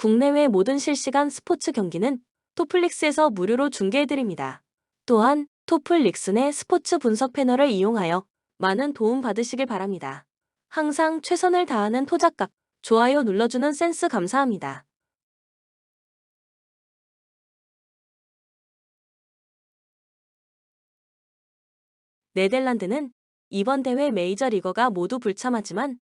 국내외 모든 실시간 스포츠 경기는 토플릭스에서 무료로 중계해드립니다. 또한 토플릭스 내 스포츠 분석 패널을 이용하여 많은 도움 받으시길 바랍니다. 항상 최선을 다하는 토작각, 좋아요 눌러주는 센스 감사합니다. 네덜란드는 이번 대회 메이저리거가 모두 불참하지만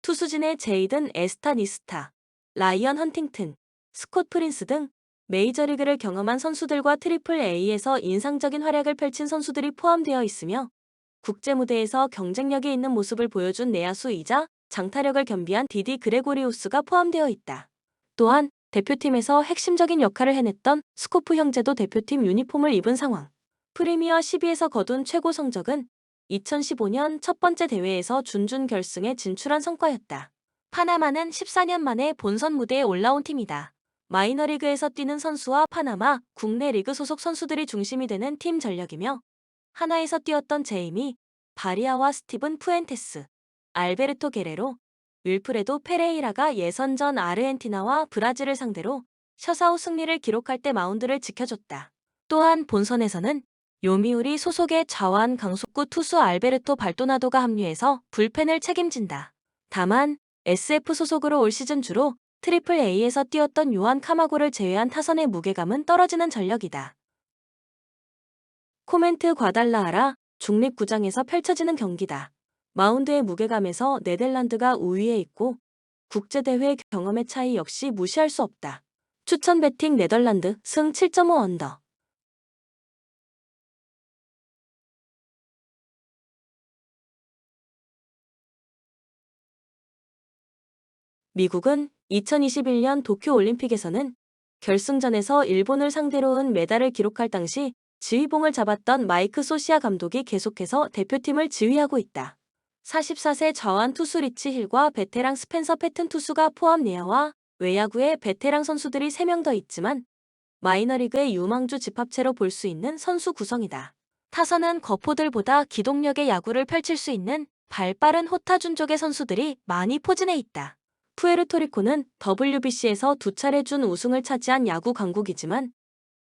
투수진의 제이든 에스타니스타, 라이언 헌팅튼, 스콧 프린스 등 메이저리그를 경험한 선수들과 트리플 A에서 인상적인 활약을 펼친 선수들이 포함되어 있으며 국제 무대에서 경쟁력이 있는 모습을 보여준 내야수이자 장타력을 겸비한 디디 그레고리우스가 포함되어 있다. 또한 대표팀에서 핵심적인 역할을 해냈던 스코프 형제도 대표팀 유니폼을 입은 상황. 프리미어 12에서 거둔 최고 성적은 2015년 첫 번째 대회에서 준결승에 진출한 성과였다. 파나마는 14년 만에 본선 무대에 올라온 팀이다. 마이너리그에서 뛰는 선수와 파나마 국내 리그 소속 선수들이 중심이 되는 팀 전력이며 하나에서 뛰었던 제이미, 바리아와 스티븐 푸엔테스, 알베르토 게레로, 윌프레도 페레이라가 예선전 아르헨티나와 브라질을 상대로 셔사웃 승리를 기록할 때 마운드를 지켜줬다. 또한 본선에서는 요미우리 소속의 좌완 강속구 투수 알베르토 발도나도가 합류해서 불펜을 책임진다. 다만 SF 소속으로 올 시즌 주로 트리플 A에서 뛰었던 요한 카마고를 제외한 타선의 무게감은 떨어지는 전력이다. 코멘트 과달라하라 중립구장에서 펼쳐지는 경기다. 마운드의 무게감에서 네덜란드가 우위에 있고 국제대회 경험의 차이 역시 무시할 수 없다. 추천 배팅 네덜란드 승 7.5 언더. 미국은 2021년 도쿄올림픽에서는 결승전에서 일본을 상대로 은메달을 기록할 당시 지휘봉을 잡았던 마이크 소시아 감독이 계속해서 대표팀을 지휘하고 있다. 44세 좌완 투수 리치 힐과 베테랑 스펜서 패튼 투수가 포함 내야와 외야구에 베테랑 선수들이 3명 더 있지만 마이너리그의 유망주 집합체로 볼 수 있는 선수 구성이다. 타선은 거포들보다 기동력의 야구를 펼칠 수 있는 발빠른 호타준족의 선수들이 많이 포진해 있다. 푸에르토리코는 WBC에서 2차례 준 우승을 차지한 야구 강국이지만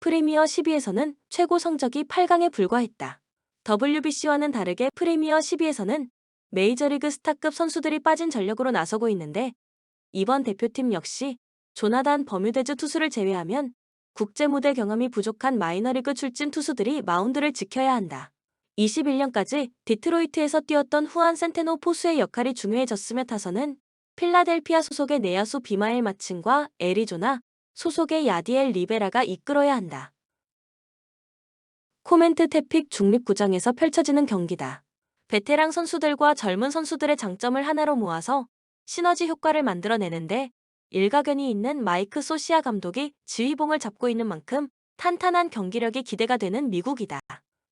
프리미어 12에서는 최고 성적이 8강에 불과했다. WBC와는 다르게 프리미어 12에서는 메이저리그 스타급 선수들이 빠진 전력으로 나서고 있는데 이번 대표팀 역시 조나단 버뮤데즈 투수를 제외하면 국제 무대 경험이 부족한 마이너리그 출진 투수들이 마운드를 지켜야 한다. 21년까지 디트로이트에서 뛰었던 후안 센테노 포수의 역할이 중요해졌으며 타선은 필라델피아 소속의 내야수 비마엘 마친과 애리조나 소속의 야디엘 리베라가 이끌어야 한다. 코멘트 태픽 중립구장에서 펼쳐지는 경기다. 베테랑 선수들과 젊은 선수들의 장점을 하나로 모아서 시너지 효과를 만들어내는데 일가견이 있는 마이크 소시아 감독이 지휘봉을 잡고 있는 만큼 탄탄한 경기력이 기대가 되는 미국이다.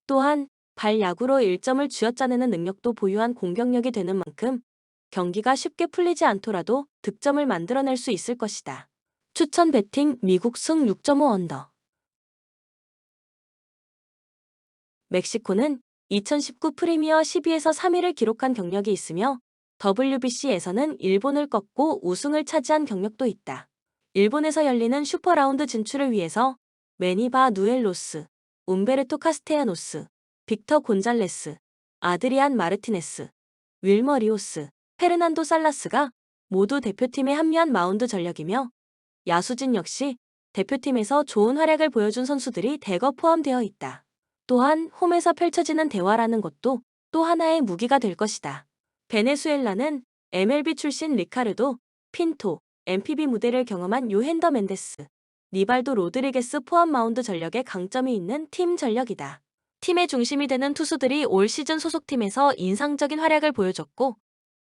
또한 발야구로 1점을 쥐어짜내는 능력도 보유한 공격력이 되는 만큼 경기가 쉽게 풀리지 않더라도 득점을 만들어낼 수 있을 것이다. 추천 배팅 미국 승 6.5 언더. 멕시코는 2019 프리미어 12에서 3위를 기록한 경력이 있으며 WBC에서는 일본을 꺾고 우승을 차지한 경력도 있다. 일본에서 열리는 슈퍼라운드 진출을 위해서 매니바 누엘로스, 움베르토 카스테야노스, 빅터 곤잘레스, 아드리안 마르티네스, 윌머 리오스, 페르난도 살라스가 모두 대표팀에 합류한 마운드 전력이며 야수진 역시 대표팀에서 좋은 활약을 보여준 선수들이 대거 포함되어 있다. 또한 홈에서 펼쳐지는 대화라는 것도 또 하나의 무기가 될 것이다. 베네수엘라는 MLB 출신 리카르도, 핀토, MPB 무대를 경험한 요헨더 멘데스, 니발도 로드리게스 포함 마운드 전력에 강점이 있는 팀 전력이다. 팀의 중심이 되는 투수들이 올 시즌 소속팀에서 인상적인 활약을 보여줬고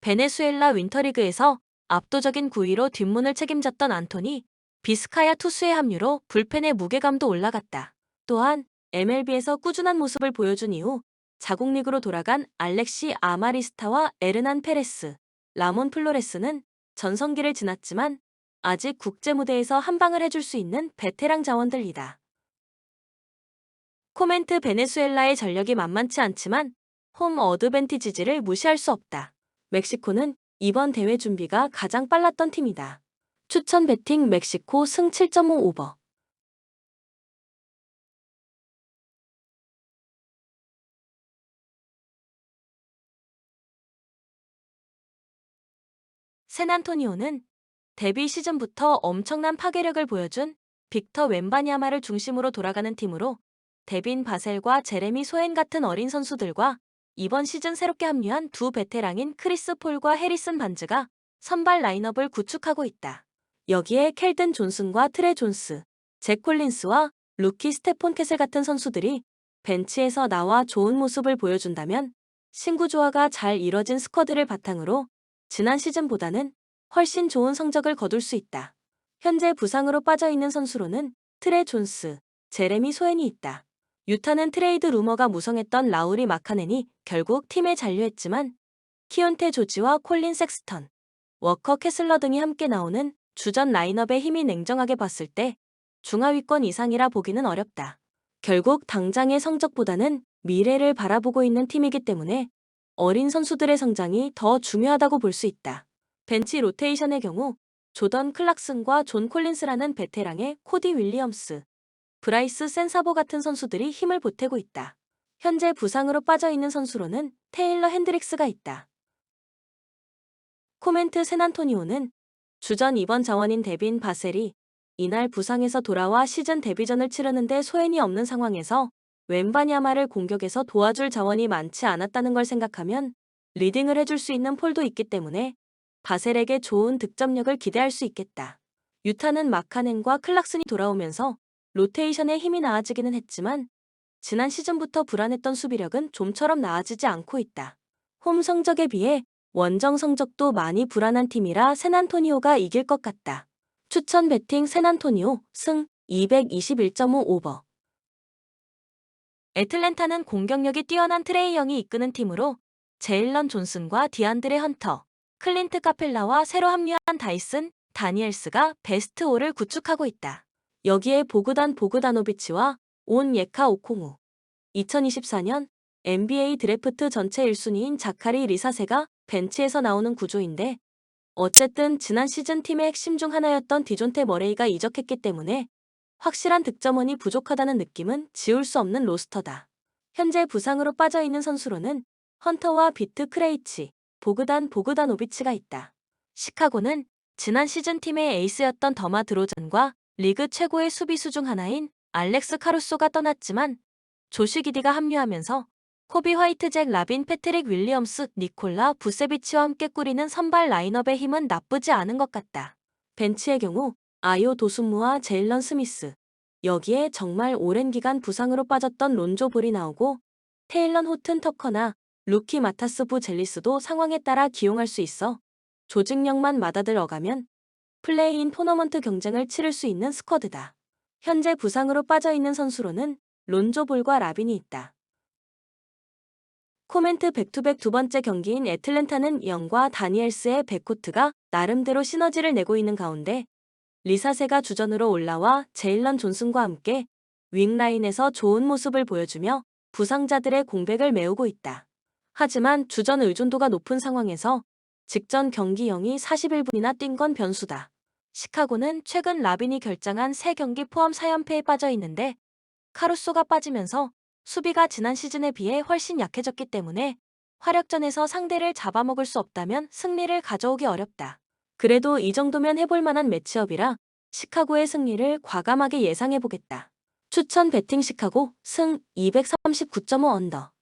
베네수엘라 윈터리그에서 압도적인 9위로 뒷문을 책임졌던 안토니, 비스카야 투수의 합류로 불펜의 무게감도 올라갔다. 또한 MLB에서 꾸준한 모습을 보여준 이후 자국리그로 돌아간 알렉시 아마리스타와 에르난 페레스, 라몬 플로레스는 전성기를 지났지만 아직 국제 무대에서 한방을 해줄 수 있는 베테랑 자원들이다. 코멘트 베네수엘라의 전력이 만만치 않지만 홈 어드밴티지를 무시할 수 없다. 멕시코는 이번 대회 준비가 가장 빨랐던 팀이다. 추천 배팅 멕시코 승 7.5 오버. 샌안토니오는 데뷔 시즌부터 엄청난 파괴력을 보여준 빅터 웬바냐마를 중심으로 돌아가는 팀으로 데빈 바셀과 제레미 소엔 같은 어린 선수들과 이번 시즌 새롭게 합류한 두 베테랑인 크리스 폴과 해리슨 반즈가 선발 라인업을 구축하고 있다. 여기에 켈든 존슨과 트레 존스, 잭 콜린스와 루키 스테폰 캐슬 같은 선수들이 벤치에서 나와 좋은 모습을 보여준다면 신구 조화가 잘 이뤄진 스쿼드를 바탕으로 지난 시즌보다는 훨씬 좋은 성적을 거둘 수 있다. 현재 부상으로 빠져있는 선수로는 트레 존스, 제레미 소엔이 있다. 유타는 트레이드 루머가 무성했던 라우리 마카넨이 결국 팀에 잔류했지만 키온테 조지와 콜린 섹스턴, 워커 캐슬러 등이 함께 나오는 주전 라인업의 힘이 냉정하게 봤을 때 중하위권 이상이라 보기는 어렵다. 결국 당장의 성적보다는 미래를 바라보고 있는 팀이기 때문에 어린 선수들의 성장이 더 중요하다고 볼 수 있다. 벤치 로테이션의 경우 조던 클락슨과 존 콜린스라는 베테랑의 코디 윌리엄스, 브라이스 센사보 같은 선수들이 힘을 보태고 있다. 현재 부상으로 빠져있는 선수로는 테일러 핸드릭스가 있다. 코멘트 샌안토니오는 주전 2번 자원인 데빈 바셀이 이날 부상에서 돌아와 시즌 데뷔전을 치르는데 소엔이 없는 상황에서 웬바냐마를 공격에서 도와줄 자원이 많지 않았다는 걸 생각하면 리딩을 해줄 수 있는 폴도 있기 때문에 바셀에게 좋은 득점력을 기대할 수 있겠다. 유타는 마카넨과 클락슨이 돌아오면서 로테이션에 힘이 나아지기는 했지만 지난 시즌부터 불안했던 수비력은 좀처럼 나아지지 않고 있다. 홈 성적에 비해 원정 성적도 많이 불안한 팀이라 샌안토니오가 이길 것 같다. 추천 배팅 샌안토니오 승 221.5 오버. 애틀랜타는 공격력이 뛰어난 트레이 영이 이끄는 팀으로 제일런 존슨과 디안드레 헌터, 클린트 카펠라와 새로 합류한 다이슨, 다니엘스가 베스트 5를 구축하고 있다. 여기에 보그단 보그다노비치와 온 예카 오콩우, 2024년 NBA 드래프트 전체 1순위인 자카리 리사세가 벤치에서 나오는 구조인데 어쨌든 지난 시즌 팀의 핵심 중 하나였던 디존테 머레이가 이적했기 때문에 확실한 득점원이 부족하다는 느낌은 지울 수 없는 로스터다. 현재 부상으로 빠져있는 선수로는 헌터와 비트 크레이치, 보그단 보그다노비치가 있다. 시카고는 지난 시즌 팀의 에이스였던 더마 드로잔과 리그 최고의 수비수 중 하나인 알렉스 카루소가 떠났지만 조시 기디가 합류하면서 코비 화이트, 잭 라빈, 패트릭 윌리엄스, 니콜라 부세비치와 함께 꾸리는 선발 라인업의 힘은 나쁘지 않은 것 같다. 벤치의 경우 아요 도순무와 제일런 스미스, 여기에 정말 오랜 기간 부상으로 빠졌던 론조 볼이 나오고 테일런 호튼 터커나 루키 마타스 부 젤리스도 상황에 따라 기용할 수 있어 조직력만 맞아들어가면 플레이인 토너먼트 경쟁을 치를 수 있는 스쿼드다. 현재 부상으로 빠져있는 선수로는 론조 볼과 라빈이 있다. 코멘트 백투백 두 번째 경기인 애틀랜타는 영과 다니엘스의 백코트가 나름대로 시너지를 내고 있는 가운데 리사세가 주전으로 올라와 제일런 존슨과 함께 윙라인에서 좋은 모습을 보여주며 부상자들의 공백을 메우고 있다. 하지만 주전 의존도가 높은 상황에서 직전 경기 영이 41분이나 뛴 건 변수다. 시카고는 최근 라빈이 결장한 3경기 포함 4연패에 빠져 있는데 카루소가 빠지면서 수비가 지난 시즌에 비해 훨씬 약해졌기 때문에 화력전에서 상대를 잡아먹을 수 없다면 승리를 가져오기 어렵다. 그래도 이 정도면 해볼 만한 매치업이라 시카고의 승리를 과감하게 예상해보겠다. 추천 배팅 시카고 승 239.5 언더.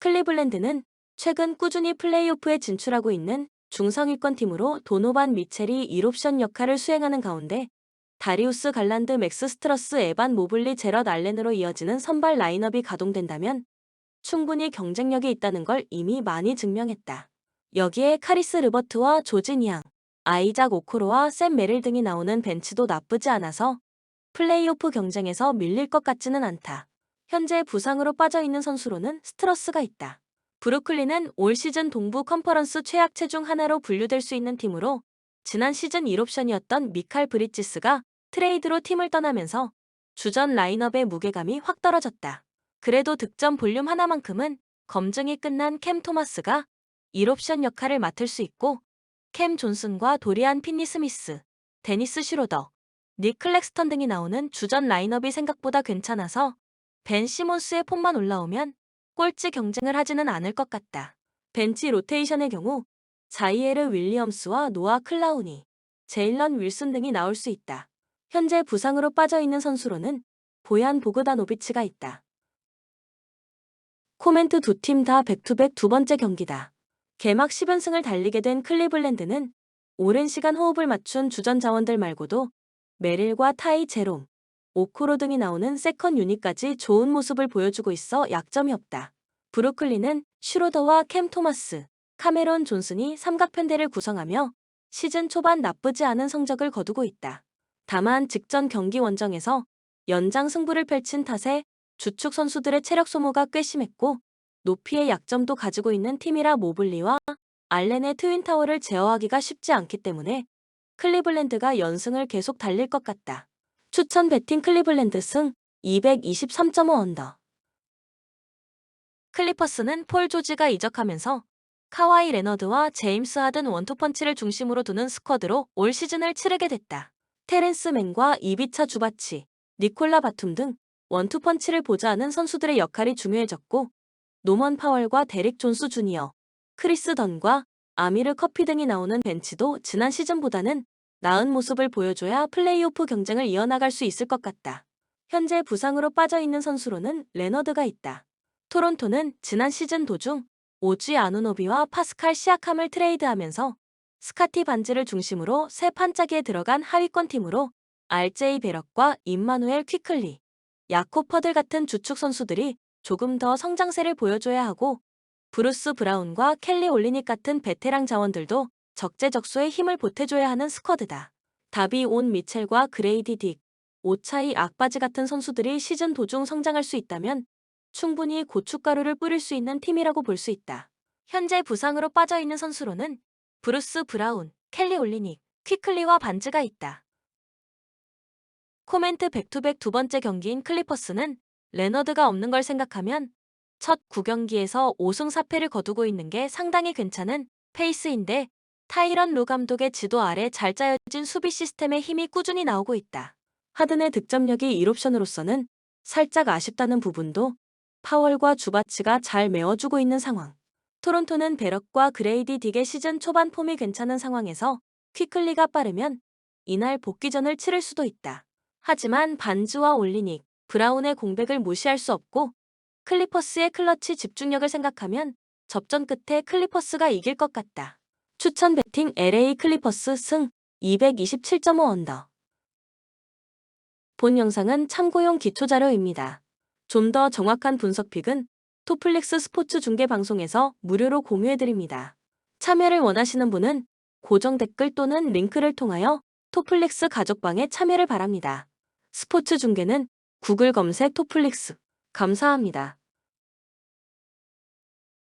클리블랜드는 최근 꾸준히 플레이오프에 진출하고 있는 중상위권 팀으로 도노반 미첼이 1옵션 역할을 수행하는 가운데 다리우스 갈란드, 맥스 스트러스, 에반 모블리, 제럿 알렌으로 이어지는 선발 라인업이 가동된다면 충분히 경쟁력이 있다는 걸 이미 많이 증명했다. 여기에 카리스 르버트와 조진 양, 아이작 오코로와 샘 메릴 등이 나오는 벤치도 나쁘지 않아서 플레이오프 경쟁에서 밀릴 것 같지는 않다. 현재 부상으로 빠져있는 선수로는 스트러스가 있다. 브루클린은 올 시즌 동부 컨퍼런스 최약체 중 하나로 분류될 수 있는 팀으로 지난 시즌 1옵션이었던 미칼 브리지스가 트레이드로 팀을 떠나면서 주전 라인업의 무게감이 확 떨어졌다. 그래도 득점 볼륨 하나만큼은 검증이 끝난 캠 토마스가 1옵션 역할을 맡을 수 있고 캠 존슨과 도리안 피니스미스, 데니스 슈로더, 닉 클렉스턴 등이 나오는 주전 라인업이 생각보다 괜찮아서 벤 시몬스의 폼만 올라오면 꼴찌 경쟁을 하지는 않을 것 같다. 벤치 로테이션의 경우 자이에르 윌리엄스와 노아 클라우니, 제일런 윌슨 등이 나올 수 있다. 현재 부상으로 빠져있는 선수로는 보얀 보그다노비치가 있다. 코멘트 두 팀 다 백투백 두 번째 경기다. 개막 10연승을 달리게 된 클리블랜드는 오랜 시간 호흡을 맞춘 주전 자원들 말고도 메릴과 타이 제롬, 오코로 등이 나오는 세컨 유닛까지 좋은 모습을 보여주고 있어 약점이 없다. 브루클린은 슈로더와 캠 토마스, 카메론 존슨이 삼각편대를 구성하며 시즌 초반 나쁘지 않은 성적을 거두고 있다. 다만 직전 경기 원정에서 연장 승부를 펼친 탓에 주축 선수들의 체력 소모가 꽤 심했고 높이의 약점도 가지고 있는 팀이라 모블리와 알렌의 트윈타워를 제어하기가 쉽지 않기 때문에 클리블랜드가 연승을 계속 달릴 것 같다. 추천 배팅 클리블랜드 승 223.5 언더. 클리퍼스는 폴 조지가 이적하면서 카와이 레너드와 제임스 하든 원투펀치를 중심으로 두는 스쿼드로 올 시즌을 치르게 됐다. 테렌스 맨과 이비차 주바치, 니콜라 바툼 등 원투펀치를 보좌하는 선수들의 역할이 중요해졌고 노먼 파월과 데릭 존스 주니어, 크리스 던과 아미르 커피 등이 나오는 벤치도 지난 시즌보다는 나은 모습을 보여줘야 플레이오프 경쟁을 이어나갈 수 있을 것 같다. 현재 부상으로 빠져있는 선수로는 레너드가 있다. 토론토는 지난 시즌 도중 오지 아누노비와 파스칼 시아캄을 트레이드하면서 스카티 반지를 중심으로 새 판짜기에 들어간 하위권 팀으로 RJ 베럭과 임마누엘 퀴클리, 야코 퍼들 같은 주축 선수들이 조금 더 성장세를 보여줘야 하고 브루스 브라운과 켈리 올리닉 같은 베테랑 자원들도 적재적소에 힘을 보태줘야 하는 스쿼드다. 다비 온 미첼과 그레이디 딕, 오차이 악바지 같은 선수들이 시즌 도중 성장할 수 있다면 충분히 고춧가루를 뿌릴 수 있는 팀이라고 볼 수 있다. 현재 부상으로 빠져있는 선수로는 브루스 브라운, 켈리 올리닉, 퀴클리와 반즈가 있다. 코멘트 백투백 두 번째 경기인 클리퍼스는 레너드가 없는 걸 생각하면 첫 9경기에서 5승 4패를 거두고 있는 게 상당히 괜찮은 페이스인데 타이런 루 감독의 지도 아래 잘 짜여진 수비 시스템의 힘이 꾸준히 나오고 있다. 하든의 득점력이 1옵션으로서는 살짝 아쉽다는 부분도 파월과 주바치가 잘 메워주고 있는 상황. 토론토는 베럭과 그레이디 딕의 시즌 초반 폼이 괜찮은 상황에서 퀴클리가 빠르면 이날 복귀전을 치를 수도 있다. 하지만 반즈와 올리닉, 브라운의 공백을 무시할 수 없고 클리퍼스의 클러치 집중력을 생각하면 접전 끝에 클리퍼스가 이길 것 같다. 추천 배팅 LA 클리퍼스 승 227.5 언더. 본 영상은 참고용 기초자료입니다. 좀 더 정확한 분석픽은 토플릭스 스포츠 중계 방송에서 무료로 공유해드립니다. 참여를 원하시는 분은 고정 댓글 또는 링크를 통하여 토플릭스 가족방에 참여를 바랍니다. 스포츠 중계는 구글 검색 토플릭스. 감사합니다.